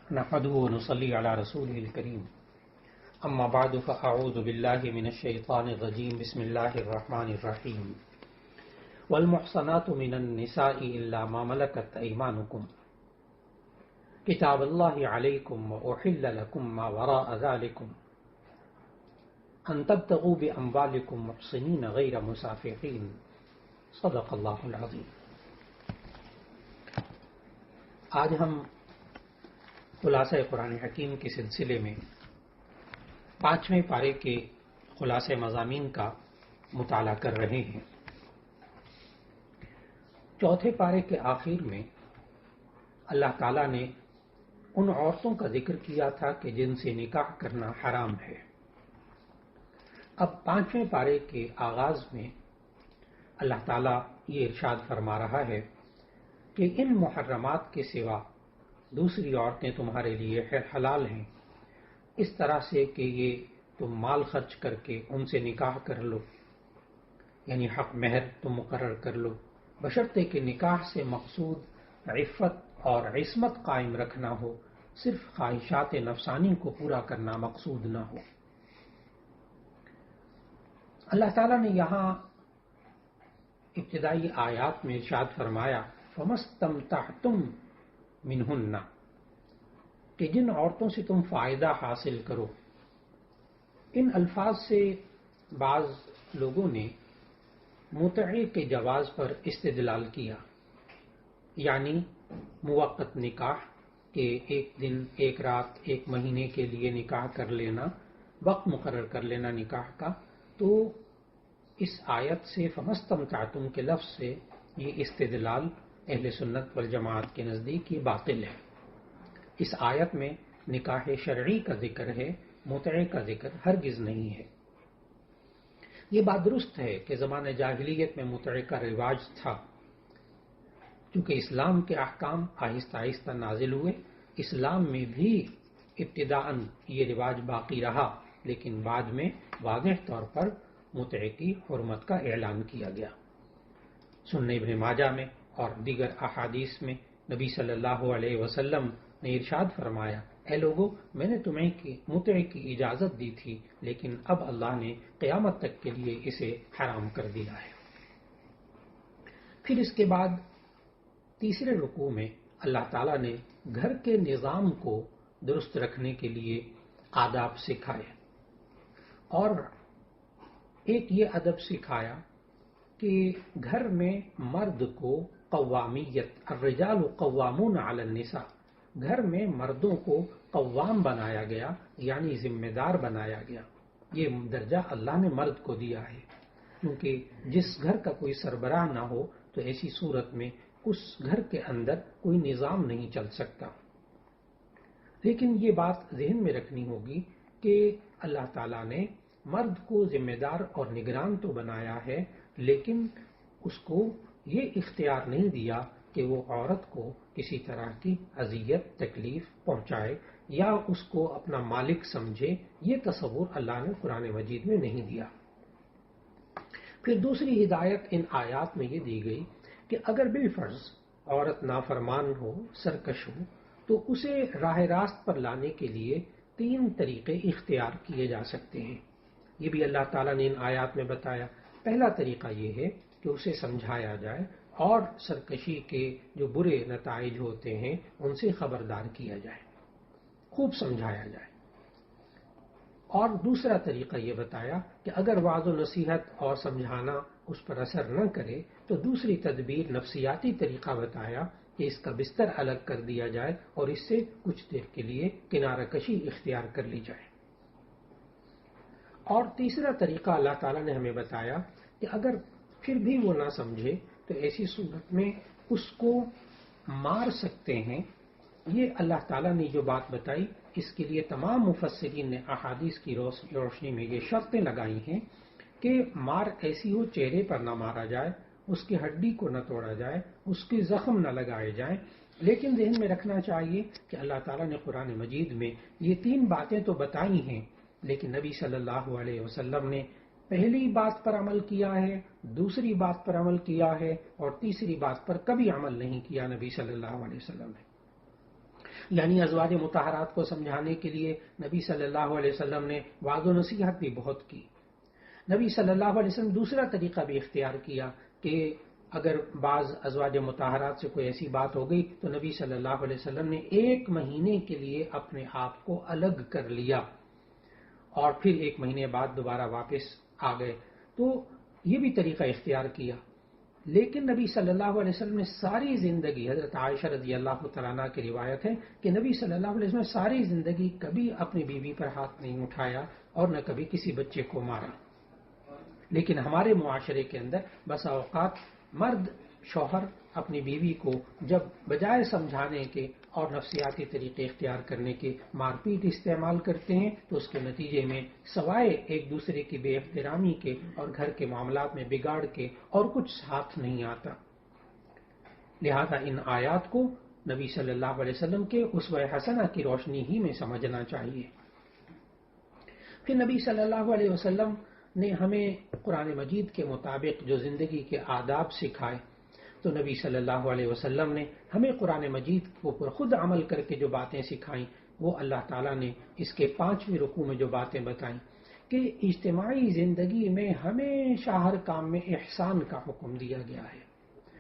نحمده ونصلي على رسوله الكريم اما بعد فاعوذ بالله من الشيطان الرجيم بسم الله الرحمن الرحيم والمحصنات من النساء الا ما ملكت ايمانكم كتاب الله عليكم واحل لكم ما وراء ذلكم ان تبتغوا باموالكم محصنين غير مسافحين صدق اللہ العظیم۔ آج ہم خلاصہ قرآن حکیم کے سلسلے میں 5ویں پارے کے خلاصہ مضامین کا مطالعہ کر رہے ہیں۔ چوتھے پارے کے آخر میں اللہ تعالیٰ نے ان عورتوں کا ذکر کیا تھا کہ جن سے نکاح کرنا حرام ہے۔ اب 5ویں پارے کے آغاز میں اللہ تعالیٰ یہ ارشاد فرما رہا ہے کہ ان محرمات کے سوا دوسری عورتیں تمہارے لیے حلال ہیں، اس طرح سے کہ یہ تم مال خرچ کر کے ان سے نکاح کر لو، یعنی حق مہر تم مقرر کر لو، بشرطے کہ نکاح سے مقصود عفت اور عصمت قائم رکھنا ہو، صرف خواہشات نفسانی کو پورا کرنا مقصود نہ ہو۔ اللہ تعالیٰ نے یہاں ابتدائی آیات میں ارشاد فرمایا فَمَسْتَمْتَعْتُمْ مِنْهُنَّ، کہ جن عورتوں سے تم فائدہ حاصل کرو۔ ان الفاظ سے بعض لوگوں نے متعے کے جواز پر استدلال کیا، یعنی موقت نکاح کہ ایک دن، ایک رات، ایک مہینے کے لیے نکاح کر لینا، وقت مقرر کر لینا نکاح کا۔ تو اس آیت سے فَمَسْتَمْتَعْتُمْ کے لفظ سے یہ استدلال اہل سنت والجماعت کے نزدیک یہ باطل ہے۔ اس آیت میں نکاح شرعی کا ذکر ہے، متعے کا ذکر ہرگز نہیں ہے۔ یہ بات درست ہے کہ زمانہ جاہلیت میں متعے کا رواج تھا، چونکہ اسلام کے احکام آہستہ آہستہ نازل ہوئے، اسلام میں بھی ابتداءً یہ رواج باقی رہا، لیکن بعد میں واضح طور پر متعے کی حرمت کا اعلان کیا گیا۔ سنن ابن ماجہ میں اور دیگر احادیث میں نبی صلی اللہ علیہ وسلم نے ارشاد فرمایا، اے لوگو، میں نے تمہیں متعے کی اجازت دی تھی، لیکن اب اللہ نے قیامت تک کے لیے اسے حرام کر دیا ہے۔ پھر اس کے بعد تیسرے رکوع میں اللہ تعالیٰ نے گھر کے نظام کو درست رکھنے کے لیے آداب سکھائے، اور ایک یہ ادب سکھایا کہ گھر میں مرد کو قوامیت، الرجال قوامون علی النساء، گھر میں مردوں کو قوام بنایا گیا، یعنی ذمہ دار بنایا گیا۔ یہ درجہ اللہ نے مرد کو دیا ہے، کیونکہ جس گھر کا کوئی سربراہ نہ ہو تو ایسی صورت میں اس گھر کے اندر کوئی نظام نہیں چل سکتا۔ لیکن یہ بات ذہن میں رکھنی ہوگی کہ اللہ تعالیٰ نے مرد کو ذمہ دار اور نگران تو بنایا ہے، لیکن اس کو یہ اختیار نہیں دیا کہ وہ عورت کو کسی طرح کی اذیت، تکلیف پہنچائے یا اس کو اپنا مالک سمجھے۔ یہ تصور اللہ نے قرآن مجید میں نہیں دیا۔ پھر دوسری ہدایت ان آیات میں یہ دی گئی کہ اگر بالفرض عورت نافرمان ہو، سرکش ہو، تو اسے راہ راست پر لانے کے لیے 3 طریقے اختیار کیے جا سکتے ہیں۔ یہ بھی اللہ تعالیٰ نے ان آیات میں بتایا۔ پہلا طریقہ یہ ہے کہ اسے سمجھایا جائے اور سرکشی کے جو برے نتائج ہوتے ہیں ان سے خبردار کیا جائے، خوب سمجھایا جائے۔ اور دوسرا طریقہ یہ بتایا کہ اگر وعظ و نصیحت اور سمجھانا اس پر اثر نہ کرے تو دوسری تدبیر، نفسیاتی طریقہ بتایا کہ اس کا بستر الگ کر دیا جائے اور اس سے کچھ دیر کے لیے کنارہ کشی اختیار کر لی جائے۔ اور تیسرا طریقہ اللہ تعالیٰ نے ہمیں بتایا کہ اگر پھر بھی وہ نہ سمجھے تو ایسی صورت میں اس کو مار سکتے ہیں۔ یہ اللہ تعالیٰ نے جو بات بتائی، اس کے لیے تمام مفسرین نے احادیث کی روشنی میں یہ شرطیں لگائی ہیں کہ مار ایسی ہو چہرے پر نہ مارا جائے، اس کی ہڈی کو نہ توڑا جائے، اس کے زخم نہ لگائے جائیں۔ لیکن ذہن میں رکھنا چاہیے کہ اللہ تعالیٰ نے قرآن مجید میں یہ 3 باتیں تو بتائی ہیں، لیکن نبی صلی اللہ علیہ وسلم نے پہلی بات پر عمل کیا ہے، دوسری بات پر عمل کیا ہے، اور تیسری بات پر کبھی عمل نہیں کیا نبی صلی اللہ علیہ وسلم نے۔ یعنی ازواج مطہرات کو سمجھانے کے لیے نبی صلی اللہ علیہ وسلم نے وعظ و نصیحت بھی بہت کی۔ نبی صلی اللہ علیہ وسلم دوسرا طریقہ بھی اختیار کیا کہ اگر بعض ازواج مطہرات سے کوئی ایسی بات ہو گئی تو نبی صلی اللہ علیہ وسلم نے 1 مہینے کے لیے اپنے آپ کو الگ کر لیا اور پھر 1 مہینے بعد دوبارہ واپس آ گئے، تو یہ بھی طریقہ اختیار کیا۔ لیکن نبی صلی اللہ علیہ وسلم نے ساری زندگی، حضرت عائشہ رضی اللہ تعالیٰ عنہ کی روایت ہے کہ نبی صلی اللہ علیہ وسلم نے ساری زندگی کبھی اپنی بیوی پر ہاتھ نہیں اٹھایا اور نہ کبھی کسی بچے کو مارا۔ لیکن ہمارے معاشرے کے اندر بسا اوقات مرد شوہر اپنی بیوی کو جب بجائے سمجھانے کے اور نفسیاتی طریقے اختیار کرنے کے مار پیٹ استعمال کرتے ہیں، تو اس کے نتیجے میں سوائے ایک دوسرے کی بے احترامی کے اور گھر کے معاملات میں بگاڑ کے اور کچھ ساتھ نہیں آتا۔ لہذا ان آیات کو نبی صلی اللہ علیہ وسلم کے اسوہ حسنہ کی روشنی ہی میں سمجھنا چاہیے۔ پھر نبی صلی اللہ علیہ وسلم نے ہمیں قرآن مجید کے مطابق جو زندگی کے آداب سکھائے، تو نبی صلی اللہ علیہ وسلم نے ہمیں قرآن مجید کے اوپر خود عمل کر کے جو باتیں سکھائیں، وہ اللہ تعالیٰ نے اس کے 5ویں رکوع میں جو باتیں بتائیں کہ اجتماعی زندگی میں ہمیشہ ہر کام میں احسان کا حکم دیا گیا ہے،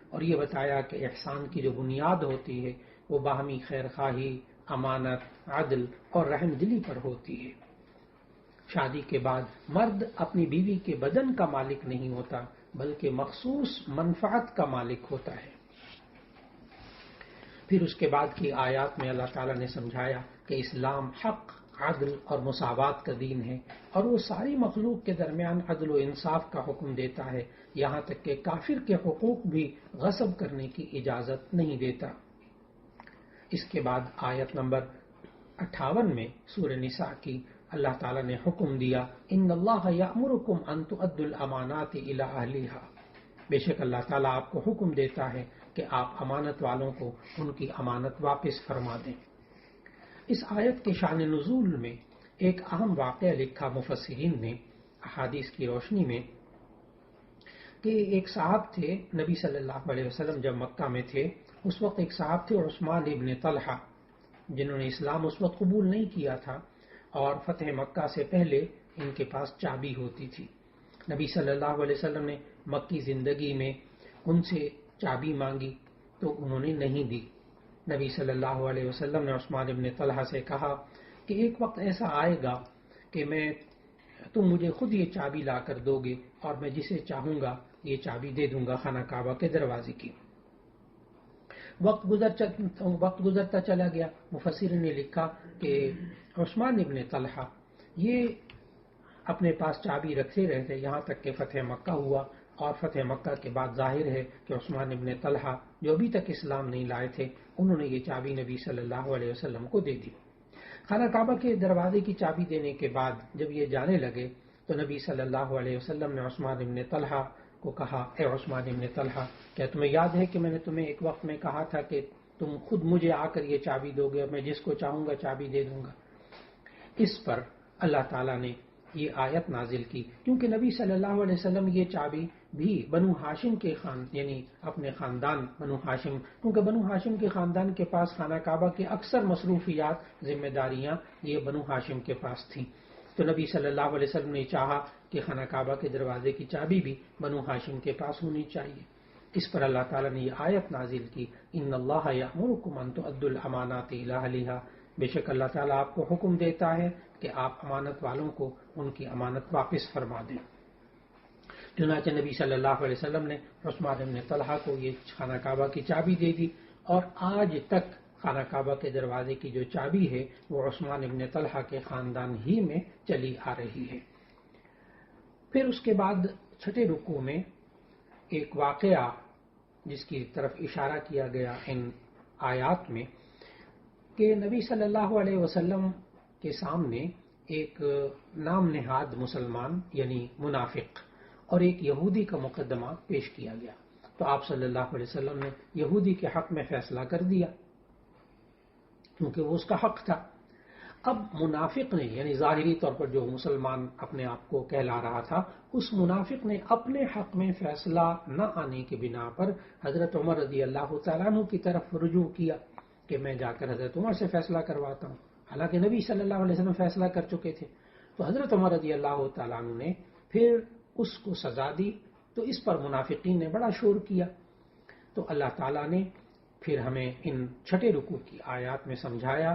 اور یہ بتایا کہ احسان کی جو بنیاد ہوتی ہے وہ باہمی خیر خواہی، امانت، عدل اور رحم دلی پر ہوتی ہے۔ شادی کے بعد مرد اپنی بیوی کے بدن کا مالک نہیں ہوتا بلکہ مخصوص منفعت کا مالک ہوتا ہے۔ پھر اس کے بعد کی آیات میں اللہ تعالیٰ نے سمجھایا کہ اسلام حق، عدل اور مساوات کا دین ہے، اور وہ ساری مخلوق کے درمیان عدل و انصاف کا حکم دیتا ہے، یہاں تک کہ کافر کے حقوق بھی غصب کرنے کی اجازت نہیں دیتا۔ اس کے بعد آیت نمبر 58 میں سورہ نساء کی اللہ تعالیٰ نے حکم دیا، ان اللہ یأمرکم ان تؤدوا الامانات الی اہلہا، بے شک اللہ تعالیٰ آپ کو حکم دیتا ہے کہ آپ امانت والوں کو ان کی امانت واپس فرما دیں۔ اس آیت کے شان نزول میں ایک اہم واقعہ لکھا مفسرین نے احادیث کی روشنی میں کہ ایک صاحب تھے، نبی صلی اللہ علیہ وسلم جب مکہ میں تھے اس وقت ایک صاحب تھے عثمان ابن طلحہ، جنہوں نے اسلام اس وقت قبول نہیں کیا تھا، اور فتح مکہ سے پہلے ان کے پاس چابی ہوتی تھی۔ نبی صلی اللہ علیہ وسلم نے مکی زندگی میں ان سے چابی مانگی تو انہوں نے نہیں دی۔ نبی صلی اللہ علیہ وسلم نے عثمان ابن طلحہ سے کہا کہ ایک وقت ایسا آئے گا کہ تم مجھے خود یہ چابی لا کر دو گے اور میں جسے چاہوں گا یہ چابی دے دوں گا خانہ کعبہ کے دروازے کی۔ وقت گزرتا چلا گیا۔ مفسرین نے لکھا کہ عثمان ابن طلحہ یہ اپنے پاس چابی رکھتے رہتے یہاں تک کہ فتح مکہ ہوا، اور فتح مکہ کے بعد ظاہر ہے کہ عثمان ابن طلحہ جو ابھی تک اسلام نہیں لائے تھے انہوں نے یہ چابی نبی صلی اللہ علیہ وسلم کو دے دی۔ خانہ کعبہ کے دروازے کی چابی دینے کے بعد جب یہ جانے لگے تو نبی صلی اللہ علیہ وسلم نے عثمان ابن طلحہ کو کہا، اے عثمان ابن طلحہ، کیا تمہیں یاد ہے کہ میں نے تمہیں ایک وقت میں کہا تھا کہ تم خود مجھے آ کر یہ چابی دو گے اور میں جس کو چاہوں گا چابی دے دوں گا؟ اس پر اللہ تعالیٰ نے یہ آیت نازل کی، کیونکہ نبی صلی اللہ علیہ وسلم یہ چابی بھی بنو ہاشم کے یعنی اپنے خاندان بنو ہاشم، کیونکہ بنو ہاشم کے خاندان کے پاس خانہ کعبہ کی اکثر مصروفیات، ذمہ داریاں یہ بنو ہاشم کے پاس تھیں، تو نبی صلی اللہ علیہ وسلم نے چاہا کہ خانہ کعبہ کے دروازے کی چابی بھی بنو ہاشم کے پاس ہونی چاہیے۔ اس پر اللہ تعالیٰ نے یہ آیت نازل کی، ان اللہ یأمرکم ان تؤدوا الامانات الی اہلہا، بے شک اللہ تعالیٰ آپ کو حکم دیتا ہے کہ آپ امانت والوں کو ان کی امانت واپس فرما دیں۔ چنانچہ نبی صلی اللہ علیہ وسلم نے عثمان بن طلحہ کو یہ خانہ کعبہ کی چابی دے دی، اور آج تک خانہ کعبہ کے دروازے کی جو چابی ہے وہ عثمان بن طلحہ کے خاندان ہی میں چلی آ رہی ہے۔ پھر اس کے بعد 6 رکوع میں ایک واقعہ جس کی طرف اشارہ کیا گیا ان آیات میں کہ نبی صلی اللہ علیہ وسلم کے سامنے ایک نام نہاد مسلمان یعنی منافق اور ایک یہودی کا مقدمہ پیش کیا گیا، تو آپ صلی اللہ علیہ وسلم نے یہودی کے حق میں فیصلہ کر دیا کیونکہ وہ اس کا حق تھا۔ اب منافق نے یعنی ظاہری طور پر جو مسلمان اپنے آپ کو کہلا رہا تھا، اس منافق نے اپنے حق میں فیصلہ نہ آنے کی بنا پر حضرت عمر رضی اللہ تعالیٰ عنہ کی طرف رجوع کیا کہ میں جا کر حضرت عمر سے فیصلہ کرواتا ہوں، حالانکہ نبی صلی اللہ علیہ وسلم فیصلہ کر چکے تھے۔ تو حضرت عمر رضی اللہ تعالیٰ عنہ نے پھر اس کو سزا دی، تو اس پر منافقین نے بڑا شور کیا۔ تو اللہ تعالیٰ نے پھر ہمیں ان چھٹے رکوع کی آیات میں سمجھایا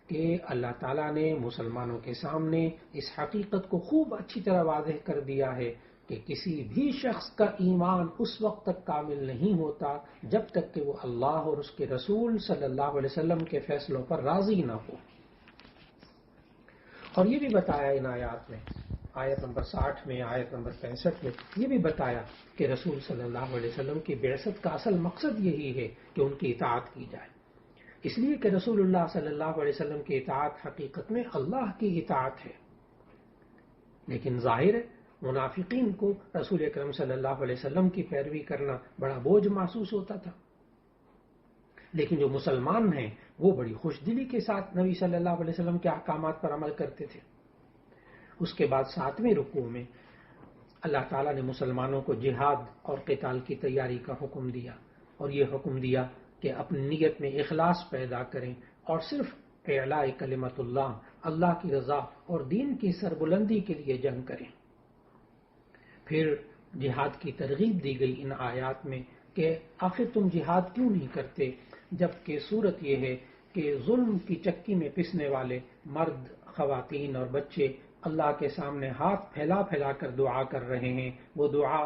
کہ اللہ تعالیٰ نے مسلمانوں کے سامنے اس حقیقت کو خوب اچھی طرح واضح کر دیا ہے کہ کسی بھی شخص کا ایمان اس وقت تک کامل نہیں ہوتا جب تک کہ وہ اللہ اور اس کے رسول صلی اللہ علیہ وسلم کے فیصلوں پر راضی نہ ہو۔ اور یہ بھی بتایا ان آیات میں، آیت نمبر 60 میں، آیت نمبر 65 میں یہ بھی بتایا کہ رسول صلی اللہ علیہ وسلم کی بعثت کا اصل مقصد یہی ہے کہ ان کی اطاعت کی جائے، اس لیے کہ رسول اللہ صلی اللہ علیہ وسلم کی اطاعت حقیقت میں اللہ کی اطاعت ہے۔ لیکن ظاہر ہے منافقین کو رسول اکرم صلی اللہ علیہ وسلم کی پیروی کرنا بڑا بوجھ محسوس ہوتا تھا، لیکن جو مسلمان ہیں وہ بڑی خوش دلی کے ساتھ نبی صلی اللہ علیہ وسلم کے احکامات پر عمل کرتے تھے۔ اس کے بعد 7ویں رکوع میں اللہ تعالیٰ نے مسلمانوں کو جہاد اور قتال کی تیاری کا حکم دیا، اور یہ حکم دیا کہ اپنی نیت میں اخلاص پیدا کریں اور صرف اعلاء کلمت اللہ، اللہ کی رضا اور دین کی سربلندی کے لیے جنگ کریں۔ پھر جہاد کی ترغیب دی گئی ان آیات میں کہ آخر تم جہاد کیوں نہیں کرتے، جبکہ صورت یہ ہے کہ ظلم کی چکی میں پسنے والے مرد، خواتین اور بچے اللہ کے سامنے ہاتھ پھیلا پھیلا کر دعا کر رہے ہیں۔ وہ دعا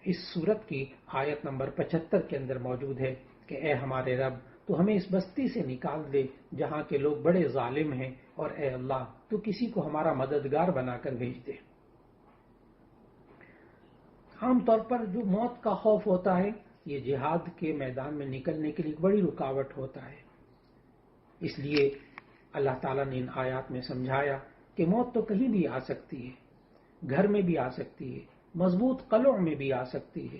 اس سورت کی آیت نمبر 75 کے اندر موجود ہے کہ اے ہمارے رب، تو ہمیں اس بستی سے نکال دے جہاں کے لوگ بڑے ظالم ہیں، اور اے اللہ تو کسی کو ہمارا مددگار بنا کر بھیج دے۔ عام طور پر جو موت کا خوف ہوتا ہے یہ جہاد کے میدان میں نکلنے کے لیے بڑی رکاوٹ ہوتا ہے، اس لیے اللہ تعالیٰ نے ان آیات میں سمجھایا کہ موت تو کہیں بھی آ سکتی ہے، گھر میں بھی آ سکتی ہے، مضبوط قلعوں میں بھی آ سکتی ہے۔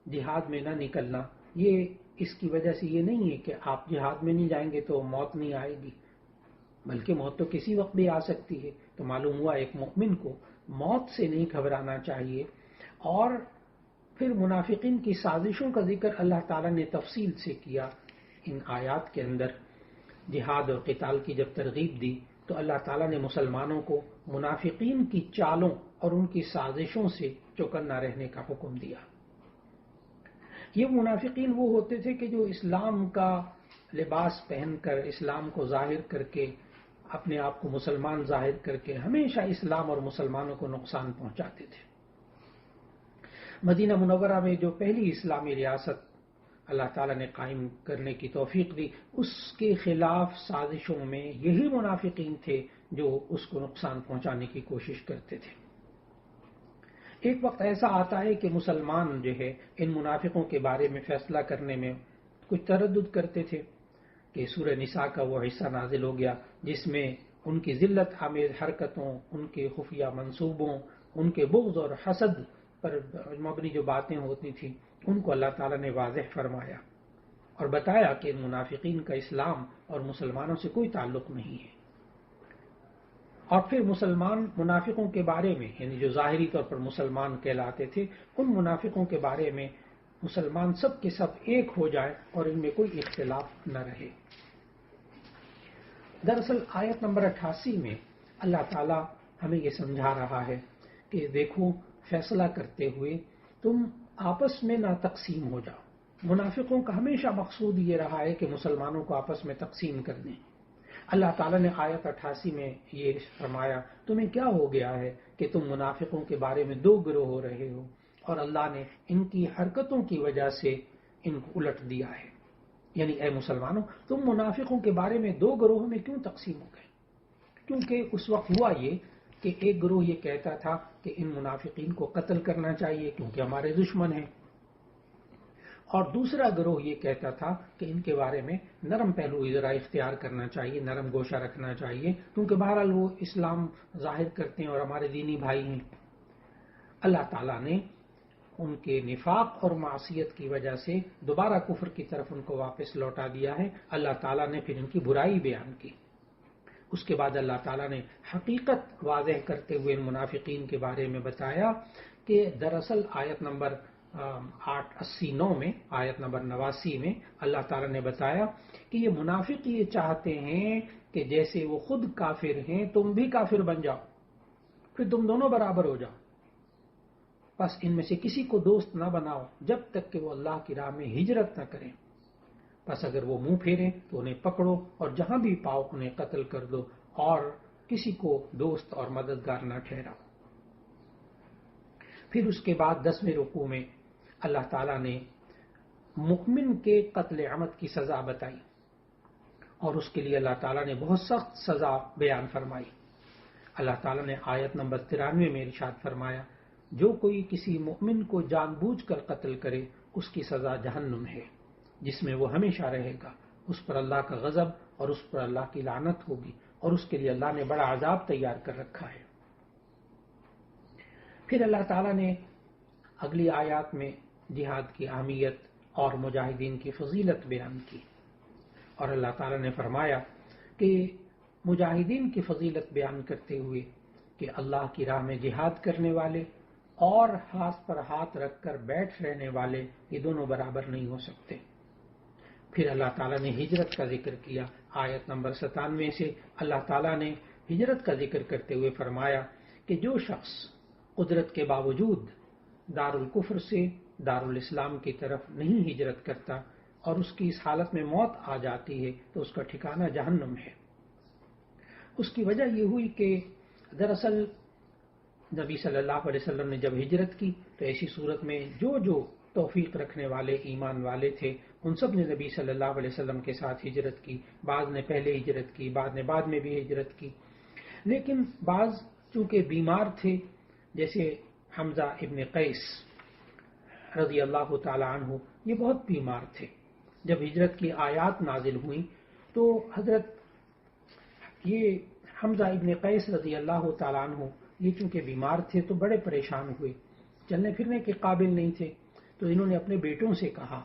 جہاد میں نہ نکلنا یہ اس کی وجہ سے یہ نہیں ہے کہ آپ جہاد میں نہیں جائیں گے تو موت نہیں آئے گی، بلکہ موت تو کسی وقت بھی آ سکتی ہے۔ تو معلوم ہوا ایک مومن کو موت سے نہیں گھبرانا چاہیے۔ اور پھر منافقین کی سازشوں کا ذکر اللہ تعالیٰ نے تفصیل سے کیا ان آیات کے اندر۔ جہاد اور قتال کی جب ترغیب دی تو اللہ تعالیٰ نے مسلمانوں کو منافقین کی چالوں اور ان کی سازشوں سے چوکنا رہنے کا حکم دیا۔ یہ منافقین وہ ہوتے تھے کہ جو اسلام کا لباس پہن کر، اسلام کو ظاہر کر کے، اپنے آپ کو مسلمان ظاہر کر کے ہمیشہ اسلام اور مسلمانوں کو نقصان پہنچاتے تھے۔ مدینہ منورہ میں جو پہلی اسلامی ریاست اللہ تعالیٰ نے قائم کرنے کی توفیق دی، اس کے خلاف سازشوں میں یہی منافقین تھے جو اس کو نقصان پہنچانے کی کوشش کرتے تھے۔ ایک وقت ایسا آتا ہے کہ مسلمان جو ہے ان منافقوں کے بارے میں فیصلہ کرنے میں کچھ تردد کرتے تھے کہ سورہ نساء کا وہ حصہ نازل ہو گیا جس میں ان کی ذلت آمیز حرکتوں، ان کے خفیہ منصوبوں، ان کے بغض اور حسد پر مبنی جو باتیں ہوتی تھیں ان کو اللہ تعالیٰ نے واضح فرمایا اور بتایا کہ ان منافقین کا اسلام اور مسلمانوں سے کوئی تعلق نہیں ہے۔ اور پھر مسلمان منافقوں کے بارے میں، یعنی جو ظاہری طور پر مسلمان کہلاتے تھے، ان منافقوں کے بارے میں مسلمان سب کے سب ایک ہو جائے اور ان میں کوئی اختلاف نہ رہے۔ دراصل آیت نمبر 88 میں اللہ تعالیٰ ہمیں یہ سمجھا رہا ہے کہ دیکھو فیصلہ کرتے ہوئے تم آپس میں نہ تقسیم ہو جاؤ۔ منافقوں کا ہمیشہ مقصود یہ رہا ہے کہ مسلمانوں کو آپس میں تقسیم کر دیں۔ اللہ تعالیٰ نے آیت 88 میں یہ فرمایا تمہیں کیا ہو گیا ہے کہ تم منافقوں کے بارے میں دو گروہ ہو رہے ہو، اور اللہ نے ان کی حرکتوں کی وجہ سے ان کو الٹ دیا ہے۔ یعنی اے مسلمانوں تم منافقوں کے بارے میں دو گروہوں میں کیوں تقسیم ہو گئے؟ کیونکہ اس وقت ہوا یہ کہ ایک گروہ یہ کہتا تھا کہ ان منافقین کو قتل کرنا چاہیے کیونکہ ہمارے دشمن ہیں، اور دوسرا گروہ یہ کہتا تھا کہ ان کے بارے میں نرم پہلو ذرا اختیار کرنا چاہیے، نرم گوشہ رکھنا چاہیے، کیونکہ بہرحال وہ اسلام ظاہر کرتے ہیں اور ہمارے دینی بھائی ہیں۔ اللہ تعالیٰ نے ان کے نفاق اور معصیت کی وجہ سے دوبارہ کفر کی طرف ان کو واپس لوٹا دیا ہے۔ اللہ تعالیٰ نے پھر ان کی برائی بیان کی۔ اس کے بعد اللہ تعالیٰ نے حقیقت واضح کرتے ہوئے ان منافقین کے بارے میں بتایا کہ دراصل آیت نمبر 889 میں آیت نمبر 89 میں اللہ تعالیٰ نے بتایا کہ یہ منافق یہ چاہتے ہیں کہ جیسے وہ خود کافر ہیں تم بھی کافر بن جاؤ، پھر تم دونوں برابر ہو جاؤ، بس ان میں سے کسی کو دوست نہ بناؤ جب تک کہ وہ اللہ کی راہ میں ہجرت نہ کریں، بس اگر وہ منہ پھیریں تو انہیں پکڑو اور جہاں بھی پاؤ انہیں قتل کر دو اور کسی کو دوست اور مددگار نہ ٹھہراؤ۔ پھر اس کے بعد 10ویں رکوع میں اللہ تعالیٰ نے مؤمن کے قتل عمد کی سزا بتائی اور اس کے لیے اللہ تعالیٰ نے بہت سخت سزا بیان فرمائی۔ اللہ تعالیٰ نے آیت نمبر 93 میں ارشاد فرمایا، جو کوئی کسی مؤمن کو جان بوجھ کر قتل کرے اس کی سزا جہنم ہے جس میں وہ ہمیشہ رہے گا، اس پر اللہ کا غضب اور اس پر اللہ کی لعنت ہوگی اور اس کے لیے اللہ نے بڑا عذاب تیار کر رکھا ہے۔ پھر اللہ تعالیٰ نے اگلی آیات میں جہاد کی اہمیت اور مجاہدین کی فضیلت بیان کی، اور اللہ تعالیٰ نے فرمایا کہ مجاہدین کی فضیلت بیان کرتے ہوئے کہ اللہ کی راہ میں جہاد کرنے والے اور ہاتھ پر ہاتھ رکھ کر بیٹھ رہنے والے یہ دونوں برابر نہیں ہو سکتے۔ پھر اللہ تعالیٰ نے ہجرت کا ذکر کیا، آیت نمبر 97 سے اللہ تعالیٰ نے ہجرت کا ذکر کرتے ہوئے فرمایا کہ جو شخص قدرت کے باوجود دار الکفر سے دار الاسلام کی طرف نہیں ہجرت کرتا اور اس کی اس حالت میں موت آ جاتی ہے تو اس کا ٹھکانہ جہنم ہے۔ اس کی وجہ یہ ہوئی کہ دراصل نبی صلی اللہ علیہ وسلم نے جب ہجرت کی تو ایسی صورت میں جو توفیق رکھنے والے ایمان والے تھے ان سب نے نبی صلی اللہ علیہ وسلم کے ساتھ ہجرت کی، بعض نے پہلے ہجرت کی، بعد میں بھی ہجرت کی، لیکن بعض چونکہ بیمار تھے جیسے حمزہ ابن قیس رضی اللہ تعالی عنہ، یہ بہت بیمار تھے۔ جب ہجرت کی آیات نازل ہوئیں تو حضرت یہ حمزہ ابن قیس رضی اللہ تعالی عنہ یہ چونکہ بیمار تھے تو بڑے پریشان ہوئے، چلنے پھرنے کے قابل نہیں تھے، تو انہوں نے اپنے بیٹوں سے کہا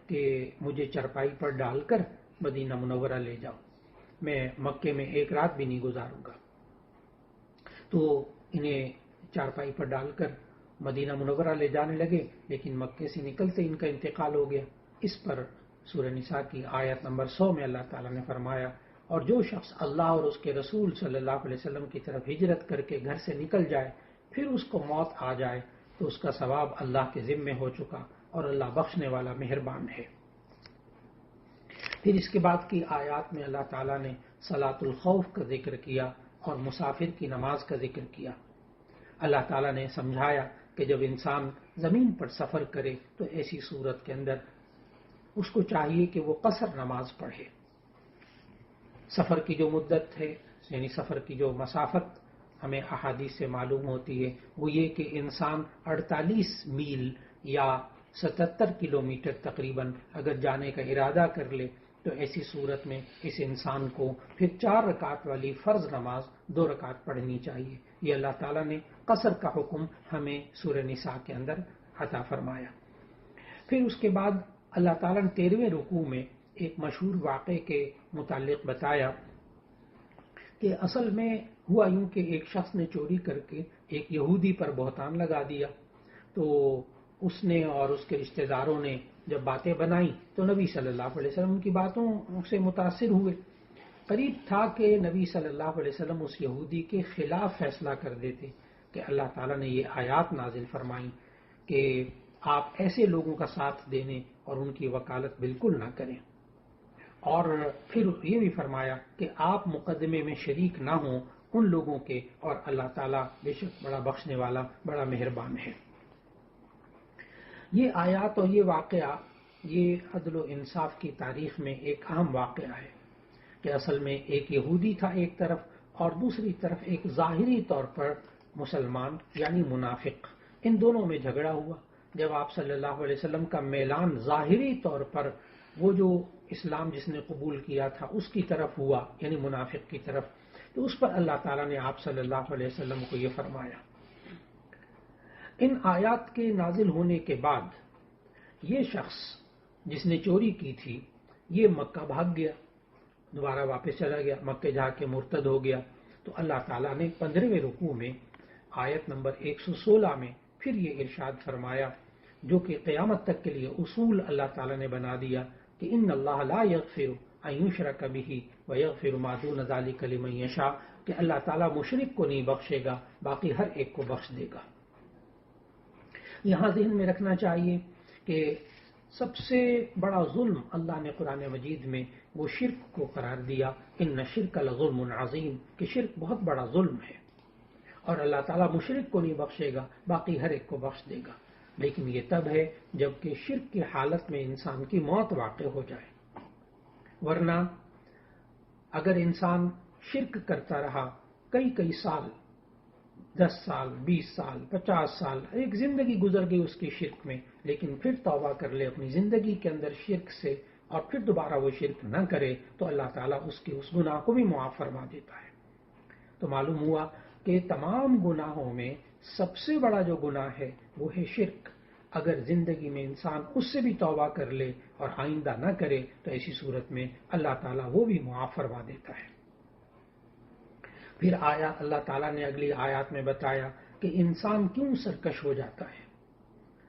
کہ مجھے چرپائی پر ڈال کر مدینہ منورہ لے جاؤ، میں مکے میں ایک رات بھی نہیں گزاروں گا۔ تو انہیں چارپائی پر ڈال کر مدینہ منورہ لے جانے لگے، لیکن مکے سے نکلتے ان کا انتقال ہو گیا۔ اس پر سورہ نساء کی آیت نمبر 100 میں اللہ تعالیٰ نے فرمایا، اور جو شخص اللہ اور اس کے رسول صلی اللہ علیہ وسلم کی طرف ہجرت کر کے گھر سے نکل جائے پھر اس کو موت آ جائے تو اس کا ثواب اللہ کے ذمے ہو چکا اور اللہ بخشنے والا مہربان ہے۔ پھر اس کے بعد کی آیات میں اللہ تعالیٰ نے صلاۃ الخوف کا ذکر کیا اور مسافر کی نماز کا ذکر کیا۔ اللہ تعالیٰ نے سمجھایا کہ جب انسان زمین پر سفر کرے تو ایسی صورت کے اندر اس کو چاہیے کہ وہ قصر نماز پڑھے۔ سفر کی جو مدت ہے یعنی سفر کی جو مسافت ہمیں احادیث سے معلوم ہوتی ہے وہ یہ کہ انسان 48 میل یا 77 کلومیٹر تقریباً اگر جانے کا ارادہ کر لے تو ایسی صورت میں اس انسان کو پھر 4 رکعت والی فرض نماز 2 رکعت پڑھنی چاہیے۔ یہ اللہ تعالیٰ نے قصر کا حکم ہمیں سورہ نساء کے اندر عطا فرمایا۔ پھر اس کے بعد اللہ تعالیٰ نے 13ویں رکوع میں ایک مشہور واقعے کے متعلق بتایا کہ اصل میں ہوا یوں کہ ایک شخص نے چوری کر کے ایک یہودی پر بہتان لگا دیا، تو اس نے اور اس کے رشتہ داروں نے جب باتیں بنائیں تو نبی صلی اللہ علیہ وسلم کی باتوں سے متاثر ہوئے۔ قریب تھا کہ نبی صلی اللہ علیہ وسلم اس یہودی کے خلاف فیصلہ کر دیتے کہ اللہ تعالیٰ نے یہ آیات نازل فرمائیں کہ آپ ایسے لوگوں کا ساتھ دینے اور ان کی وکالت بالکل نہ کریں، اور پھر یہ بھی فرمایا کہ آپ مقدمے میں شریک نہ ہوں ان لوگوں کے، اور اللہ تعالیٰ بے شک بڑا بخشنے والا بڑا مہربان ہے۔ یہ آیات اور یہ واقعہ یہ عدل و انصاف کی تاریخ میں ایک اہم واقعہ ہے کہ اصل میں ایک یہودی تھا ایک طرف اور دوسری طرف ایک ظاہری طور پر مسلمان یعنی منافق، ان دونوں میں جھگڑا ہوا۔ جب آپ صلی اللہ علیہ وسلم کا میلان ظاہری طور پر وہ جو اسلام جس نے قبول کیا تھا اس کی طرف ہوا یعنی منافق کی طرف، تو اس پر اللہ تعالیٰ نے آپ صلی اللہ علیہ وسلم کو یہ فرمایا۔ ان آیات کے نازل ہونے کے بعد یہ شخص جس نے چوری کی تھی یہ مکہ بھاگ گیا، دوبارہ واپس چلا گیا، مکہ جا کے مرتد ہو گیا۔ تو اللہ تعالیٰ نے 15ویں رکوع میں آیت نمبر 116 میں پھر یہ ارشاد فرمایا، جو کہ قیامت تک کے لیے اصول اللہ تعالیٰ نے بنا دیا کہ ان اللہ لا یغفر ان یشرک بہ ویغفر ما دون ذلک لمن یشاء، کہ اللہ تعالیٰ مشرک کو نہیں بخشے گا، باقی ہر ایک کو بخش دے گا۔ یہاں ذہن میں رکھنا چاہیے کہ سب سے بڑا ظلم اللہ نے قرآن مجید میں وہ شرک کو قرار دیا، ان شرک لظلم عظیم، کہ شرک بہت بڑا ظلم ہے اور اللہ تعالیٰ مشرک کو نہیں بخشے گا، باقی ہر ایک کو بخش دے گا۔ لیکن یہ تب ہے جب کہ شرک کی حالت میں انسان کی موت واقع ہو جائے، ورنہ اگر انسان شرک کرتا رہا کئی سال، 10 سال، 20 سال، 50 سال، ایک زندگی گزر گئی اس کی شرک میں، لیکن پھر توبہ کر لے اپنی زندگی کے اندر شرک سے اور پھر دوبارہ وہ شرک نہ کرے تو اللہ تعالیٰ اس کے اس گناہ کو بھی معاف فرما دیتا ہے۔ تو معلوم ہوا کہ تمام گناہوں میں سب سے بڑا جو گناہ ہے وہ ہے شرک۔ اگر زندگی میں انسان اس سے بھی توبہ کر لے اور آئندہ نہ کرے تو ایسی صورت میں اللہ تعالیٰ وہ بھی معاف فرما دیتا ہے۔ پھر اللہ تعالیٰ نے اگلی آیات میں بتایا کہ انسان کیوں سرکش ہو جاتا ہے،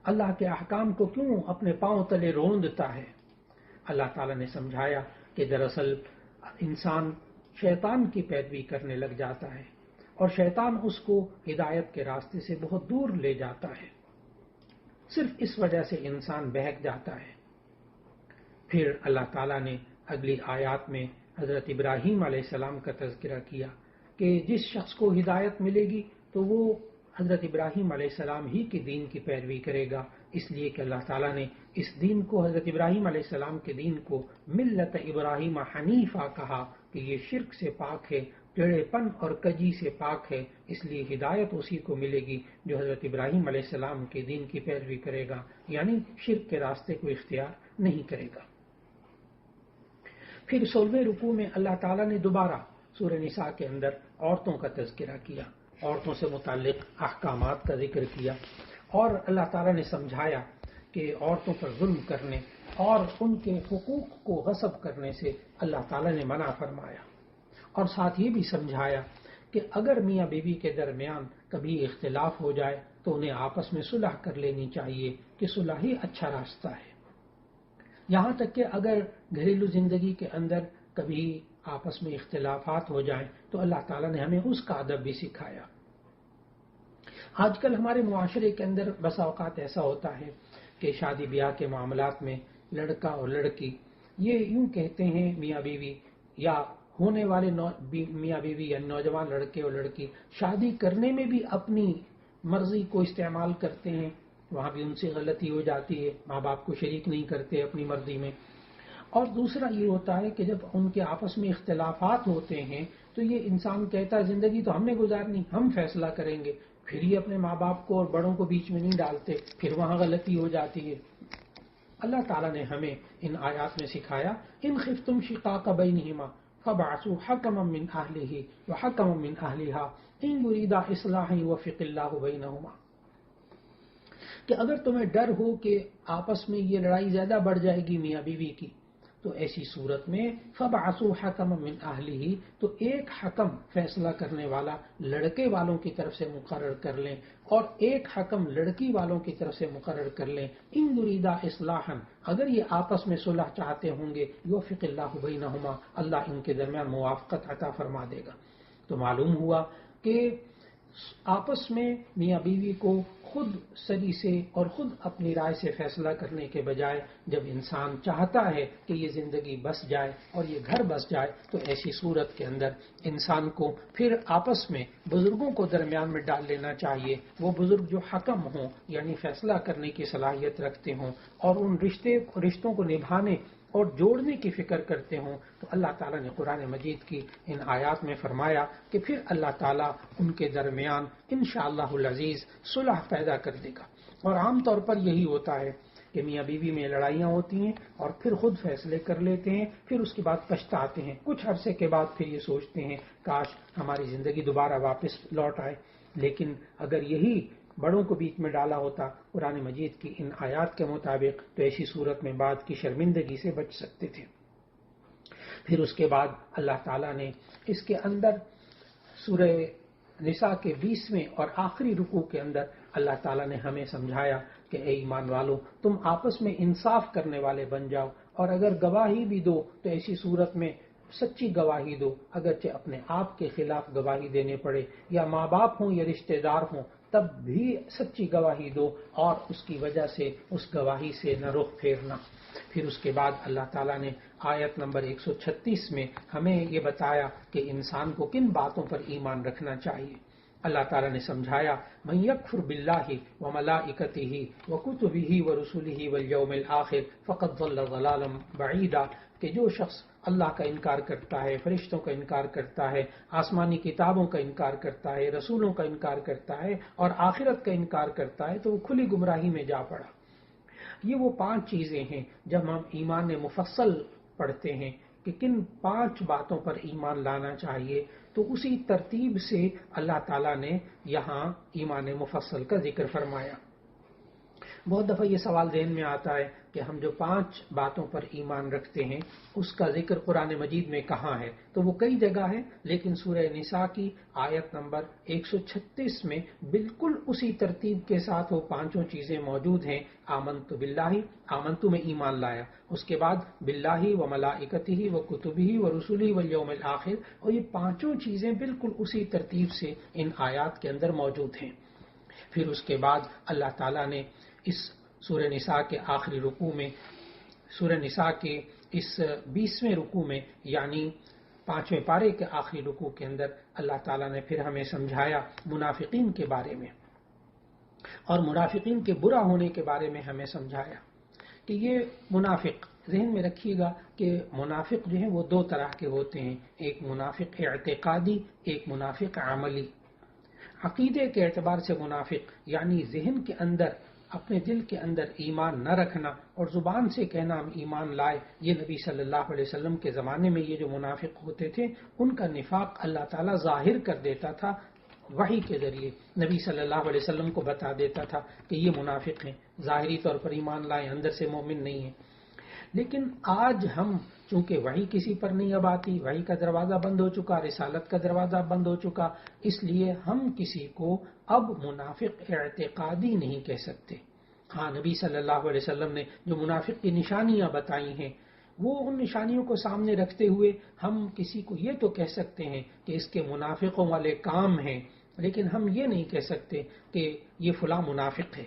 اللہ کے احکام کو کیوں اپنے پاؤں تلے روندتا ہے۔ اللہ تعالیٰ نے سمجھایا کہ دراصل انسان شیطان کی پیروی کرنے لگ جاتا ہے اور شیطان اس کو ہدایت کے راستے سے بہت دور لے جاتا ہے، صرف اس وجہ سے انسان بہک جاتا ہے۔ پھر اللہ تعالیٰ نے اگلی آیات میں حضرت ابراہیم علیہ السلام کا تذکرہ کیا کہ جس شخص کو ہدایت ملے گی تو وہ حضرت ابراہیم علیہ السلام ہی کے دین کی پیروی کرے گا، اس لیے کہ اللہ تعالیٰ نے اس دین کو، حضرت ابراہیم علیہ السلام کے دین کو ملت ابراہیم حنیفہ کہا کہ یہ شرک سے پاک ہے، ٹیڑھے پن اور کجی سے پاک ہے، اس لیے ہدایت اسی کو ملے گی جو حضرت ابراہیم علیہ السلام کے دین کی پیروی کرے گا، یعنی شرک کے راستے کو اختیار نہیں کرے گا۔ پھر 16ویں رکوع میں اللہ تعالیٰ نے دوبارہ سورہ نساء کے اندر عورتوں کا تذکرہ کیا، عورتوں سے متعلق احکامات کا ذکر کیا، اور اللہ تعالیٰ نے سمجھایا کہ عورتوں پر ظلم کرنے اور ان کے حقوق کو غصب کرنے سے اللہ تعالیٰ نے منع فرمایا، اور ساتھ یہ بھی سمجھایا کہ اگر میاں بیوی کے درمیان کبھی اختلاف ہو جائے تو انہیں آپس میں صلح کر لینی چاہیے کہ صلح ہی اچھا راستہ ہے۔ یہاں تک کہ اگر گھریلو زندگی کے اندر کبھی آپس میں اختلافات ہو جائیں تو اللہ تعالیٰ نے ہمیں اس کا ادب بھی سکھایا۔ آج کل ہمارے معاشرے کے اندر بسا اوقات ایسا ہوتا ہے کہ شادی بیاہ کے معاملات میں لڑکا اور لڑکی یہ یوں کہتے ہیں، میاں بیوی یا ہونے والے میاں بیوی یا نوجوان لڑکے اور لڑکی شادی کرنے میں بھی اپنی مرضی کو استعمال کرتے ہیں، وہاں بھی ان سے غلطی ہو جاتی ہے، ماں باپ کو شریک نہیں کرتے اپنی مرضی میں۔ اور دوسرا یہ ہوتا ہے کہ جب ان کے آپس میں اختلافات ہوتے ہیں تو یہ انسان کہتا ہے زندگی تو ہم نے گزارنی، ہم فیصلہ کریں گے، پھر یہ اپنے ماں باپ کو اور بڑوں کو بیچ میں نہیں ڈالتے، پھر وہاں غلطی ہو جاتی ہے۔ اللہ تعالیٰ نے ہمیں ان آیات میں سکھایا، ان خفتم شقاق بینہما فبعثوا حکما من اہلہ وحکما من اہلہا ان یریدا اصلاحا یوفق اللہ بینہما، کہ اگر تمہیں ڈر ہو کہ آپس میں یہ لڑائی زیادہ بڑھ جائے گی میاں بیوی کی، تو ایسی صورت میں فبعثوا حکما من اہلہ، تو ایک حکم فیصلہ کرنے والا لڑکے والوں کی طرف سے مقرر کر لیں اور ایک حکم لڑکی والوں کی طرف سے مقرر کر لیں، ان یریدا اصلاحا، اگر یہ آپس میں صلح چاہتے ہوں گے، یوفق اللہ بینہما، اللہ ان کے درمیان موافقت عطا فرما دے گا۔ تو معلوم ہوا کہ آپس میں میاں بیوی کو خود سری سے اور خود اپنی رائے سے فیصلہ کرنے کے بجائے جب انسان چاہتا ہے کہ یہ زندگی بس جائے اور یہ گھر بس جائے تو ایسی صورت کے اندر انسان کو پھر آپس میں بزرگوں کو درمیان میں ڈال لینا چاہیے، وہ بزرگ جو حکم ہوں یعنی فیصلہ کرنے کی صلاحیت رکھتے ہوں اور ان رشتوں کو نبھانے اور جوڑنے کی فکر کرتے ہوں۔ تو اللہ تعالیٰ نے قرآن مجید کی ان آیات میں فرمایا کہ پھر اللہ تعالیٰ ان کے درمیان انشاءاللہ العزیز صلح پیدا کر دے گا۔ اور عام طور پر یہی ہوتا ہے کہ میاں بیوی میں لڑائیاں ہوتی ہیں اور پھر خود فیصلے کر لیتے ہیں، پھر اس کے بعد پچھتاتے ہیں، کچھ عرصے کے بعد پھر یہ سوچتے ہیں کاش ہماری زندگی دوبارہ واپس لوٹ آئے۔ لیکن اگر یہی بڑوں کو بیچ میں ڈالا ہوتا قرآن مجید کی ان آیات کے مطابق تو ایسی صورت میں بعد کی شرمندگی سے بچ سکتے تھے۔ پھر اس کے بعد اللہ تعالیٰ نے اس کے اندر سورہ نساء کے 20ویں اور آخری رکوع کے اندر اللہ تعالیٰ نے ہمیں سمجھایا کہ اے ایمان والو تم آپس میں انصاف کرنے والے بن جاؤ، اور اگر گواہی بھی دو تو ایسی صورت میں سچی گواہی دو، اگرچہ اپنے آپ کے خلاف گواہی دینے پڑے، یا ماں باپ ہوں یا رشتہ دار ہوں تب بھی سچی گواہی دو، اور اس کی وجہ سے اس گواہی سے نہ رخ پھیرنا۔ پھر اس کے بعد اللہ تعالیٰ نے آیت نمبر 136 میں ہمیں یہ بتایا کہ انسان کو کن باتوں پر ایمان رکھنا چاہیے۔ اللہ تعالیٰ نے سمجھایا من یکفر باللہ وملائکتہ وکتبہ ورسلہ والیوم الآخر فقد ضل ضلالا بعیدا، کہ جو شخص اللہ کا انکار کرتا ہے، فرشتوں کا انکار کرتا ہے، آسمانی کتابوں کا انکار کرتا ہے، رسولوں کا انکار کرتا ہے اور آخرت کا انکار کرتا ہے تو وہ کھلی گمراہی میں جا پڑا۔ یہ وہ 5 چیزیں ہیں جب ہم ایمان مفصل پڑھتے ہیں کہ کن 5 باتوں پر ایمان لانا چاہیے، تو اسی ترتیب سے اللہ تعالیٰ نے یہاں ایمان مفصل کا ذکر فرمایا۔ بہت دفعہ یہ سوال ذہن میں آتا ہے کہ ہم جو 5 باتوں پر ایمان رکھتے ہیں اس کا ذکر قرآن مجید میں کہاں ہے؟ تو وہ کئی جگہ ہے، لیکن سورہ نساء کی آیت نمبر 136 میں بالکل اسی ترتیب کے ساتھ وہ 5 چیزیں موجود ہیں۔ آمنت باللہ، آمنت میں ایمان لایا، اس کے بعد باللہ و ملائکتہ و کتبہ و رسلہ والیوم الآخر، اور یہ 5 چیزیں بالکل اسی ترتیب سے ان آیات کے اندر موجود ہیں۔ پھر اس کے بعد اللہ تعالیٰ نے اس سورہ نساء کے آخری رکوع میں، سورہ نساء کے اس 20ویں رکوع میں یعنی 5ویں پارے کے آخری رکوع کے اندر اللہ تعالیٰ نے پھر ہمیں سمجھایا منافقین کے بارے میں، اور منافقین کے برا ہونے کے بارے میں ہمیں سمجھایا کہ یہ منافق، ذہن میں رکھیے گا کہ منافق جو ہیں وہ 2 طرح کے ہوتے ہیں، ایک منافق اعتقادی، ایک منافق عملی۔ عقیدے کے اعتبار سے منافق یعنی ذہن کے اندر، اپنے دل کے اندر ایمان نہ رکھنا اور زبان سے کہنا ہم ایمان لائے، یہ نبی صلی اللہ علیہ وسلم کے زمانے میں یہ جو منافق ہوتے تھے ان کا نفاق اللہ تعالیٰ ظاہر کر دیتا تھا، وحی کے ذریعے نبی صلی اللہ علیہ وسلم کو بتا دیتا تھا کہ یہ منافق ہیں، ظاہری طور پر ایمان لائے، اندر سے مومن نہیں ہیں۔ لیکن آج ہم چونکہ وحی کسی پر نہیں اب آتی، وحی کا دروازہ بند ہو چکا، رسالت کا دروازہ بند ہو چکا، اس لیے ہم کسی کو اب منافق اعتقادی نہیں کہہ سکتے۔ ہاں، نبی صلی اللہ علیہ وسلم نے جو منافق کی نشانیاں بتائی ہیں وہ ان نشانیوں کو سامنے رکھتے ہوئے ہم کسی کو یہ تو کہہ سکتے ہیں کہ اس کے منافقوں والے کام ہیں، لیکن ہم یہ نہیں کہہ سکتے کہ یہ فلاں منافق ہے۔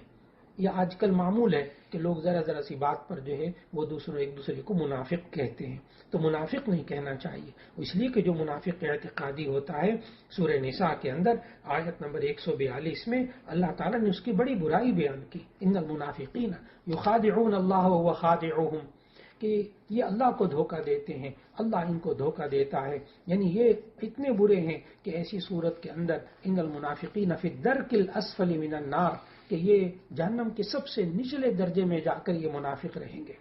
یہ آج کل معمول ہے کہ لوگ ذرا سی بات پر جو ہے وہ ایک دوسرے کو منافق کہتے ہیں، تو منافق نہیں کہنا چاہیے، اس لیے کہ جو منافق اعتقادی ہوتا ہے سورہ نساء کے اندر آیت نمبر 142 میں اللہ تعالیٰ نے اس کی بڑی برائی بیان کی، ان المنافقین یخادعون اللہ وهو خادعهم، کہ یہ اللہ کو دھوکہ دیتے ہیں، اللہ ان کو دھوکہ دیتا ہے، یعنی یہ اتنے برے ہیں کہ ایسی صورت کے اندر ان المنافقین فی الدرک الاسفل من النار، کہ یہ جہنم کے سب سے نچلے درجے میں جا کر یہ منافق رہیں گے۔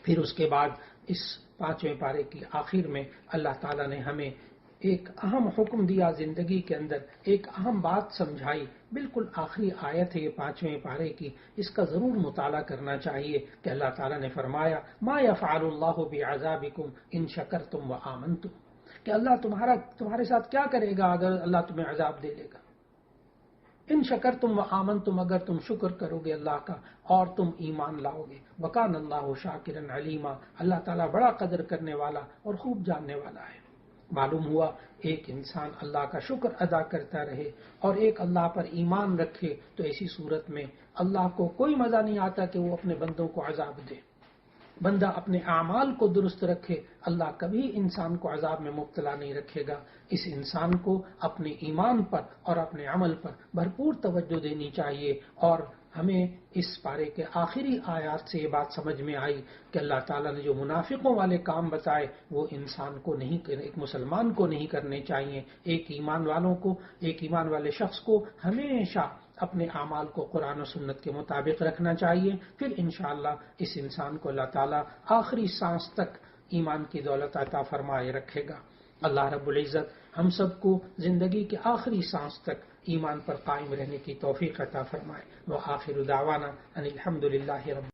پھر اس کے بعد اس 5ویں پارے کی آخر میں اللہ تعالیٰ نے ہمیں ایک اہم حکم دیا، زندگی کے اندر ایک اہم بات سمجھائی، بالکل آخری آیت ہے یہ 5ویں پارے کی، اس کا ضرور مطالعہ کرنا چاہیے کہ اللہ تعالیٰ نے فرمایا ما یفعل اللہ بعذابکم ان شکرتم وآمنتم، کہ اللہ تمہارے ساتھ کیا کرے گا اگر اللہ تمہیں عذاب دے لے گا، ان شکرتم وآمنتم، اگر تم شکر کرو گے اللہ کا اور تم ایمان لاؤ گے، وکان اللہ شاکرا علیما، اللہ تعالیٰ بڑا قدر کرنے والا اور خوب جاننے والا ہے۔ معلوم ہوا ایک انسان اللہ کا شکر ادا کرتا رہے اور ایک اللہ پر ایمان رکھے تو ایسی صورت میں اللہ کو کوئی مزہ نہیں آتا کہ وہ اپنے بندوں کو عذاب دے۔ بندہ اپنے اعمال کو درست رکھے، اللہ کبھی انسان کو عذاب میں مبتلا نہیں رکھے گا۔ اس انسان کو اپنے ایمان پر اور اپنے عمل پر بھرپور توجہ دینی چاہیے، اور ہمیں اس پارے کے آخری آیات سے یہ بات سمجھ میں آئی کہ اللہ تعالیٰ نے جو منافقوں والے کام بتائے وہ انسان کو نہیں، ایک مسلمان کو نہیں کرنے چاہیے۔ ایک ایمان والے شخص کو ہمیشہ اپنے اعمال کو قرآن و سنت کے مطابق رکھنا چاہیے، پھر انشاءاللہ اس انسان کو اللہ تعالیٰ آخری سانس تک ایمان کی دولت عطا فرمائے رکھے گا۔ اللہ رب العزت ہم سب کو زندگی کے آخری سانس تک ایمان پر قائم رہنے کی توفیق عطا فرمائے۔ وآخر دعوانا ان الحمد للہ رب